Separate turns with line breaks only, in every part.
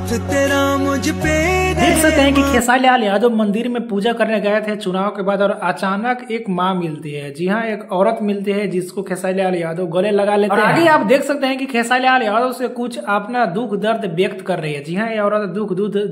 हाथ तेरा मुझ पे
देख सकते हैं कि खेसारी लाल यादव मंदिर में पूजा करने गए थे चुनाव के बाद और अचानक एक मां मिलती है। जी हाँ, एक औरत मिलती है जिसको खेसारी लाल यादव गले लगा लेते हैं। और आगे आप देख सकते हैं कि खेसारी लाल यादव से कुछ अपना दुख दर्द व्यक्त कर रही है। जी हाँ, ये औरत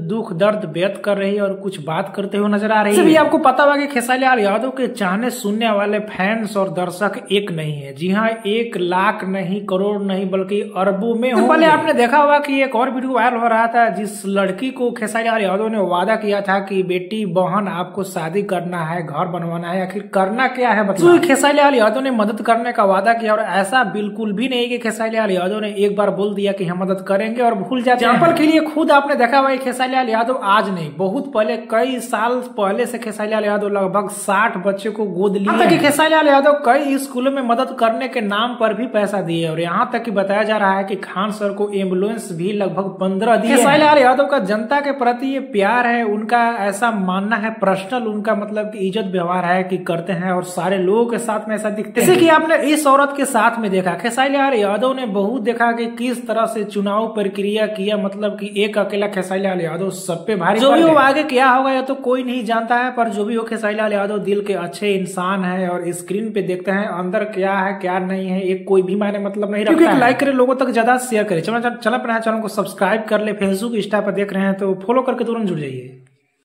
दुख दर्द व्यक्त कर रही है और कुछ बात करते हुए नजर आ रही है। भी आपको पता होगा कि खेसारी लाल यादव के चाहने सुनने वाले फैंस और दर्शक एक नहीं है। जी हाँ, 1 लाख नहीं, करोड़ नहीं, बल्कि अरबों में होंगे। पहले आपने देखा होगा कि एक और वीडियो वायरल हो रहा था जिस लड़की को खेसारी लाल यादव ने वादा किया था कि बेटी बहन आपको शादी करना है, घर बनवाना है, आखिर करना क्या है मतलब। तो खेसारी लाल यादव ने मदद करने का वादा किया और ऐसा बिल्कुल भी नहीं कि खेसारी लाल यादव ने एक बार बोल दिया कि हम मदद करेंगे और भूल जाते हैं। एग्जाम्पल के लिए खुद आपने देखा हुआ खेसारी लाल यादव आज नहीं, बहुत पहले, कई साल पहले से खेसारी लाल यादव लगभग 60 बच्चे को गोद लिए कि खेसारी लाल यादव कई स्कूलों में मदद करने के नाम पर भी पैसा दिए और यहाँ तक कि बताया जा रहा है कि खान सर को एम्बुलेंस भी लगभग 15 दिए। खेसारी लाल यादव का जनता के प्रति ये प्यार है, उनका ऐसा मानना है, पर्सनल उनका मतलब कि इज्जत व्यवहार है कि करते हैं और सारे लोगों के साथ में ऐसा दिखते हैं। जैसे कि आपने इस औरत के साथ में देखा, खेसारी लाल यादव ने बहुत देखा कि किस तरह से चुनाव प्रक्रिया किया, मतलब कि एक अकेला खेसारी लाल यादव सब पे भारी। जो भी वो आगे क्या होगा या तो कोई नहीं जानता है, पर जो भी हो खेसारी लाल यादव दिल के अच्छे इंसान है और स्क्रीन पे देखते हैं अंदर क्या है क्या नहीं है एक कोई भी मायने मतलब नहीं रखता है। लाइक करे, लोगों तक ज्यादा शेयर करे, चैनल पर सब्सक्राइब कर ले, फेसबुक इंस्टा पर देख रहे हैं तो फॉलो करके तुरंत जुड़ जाइए।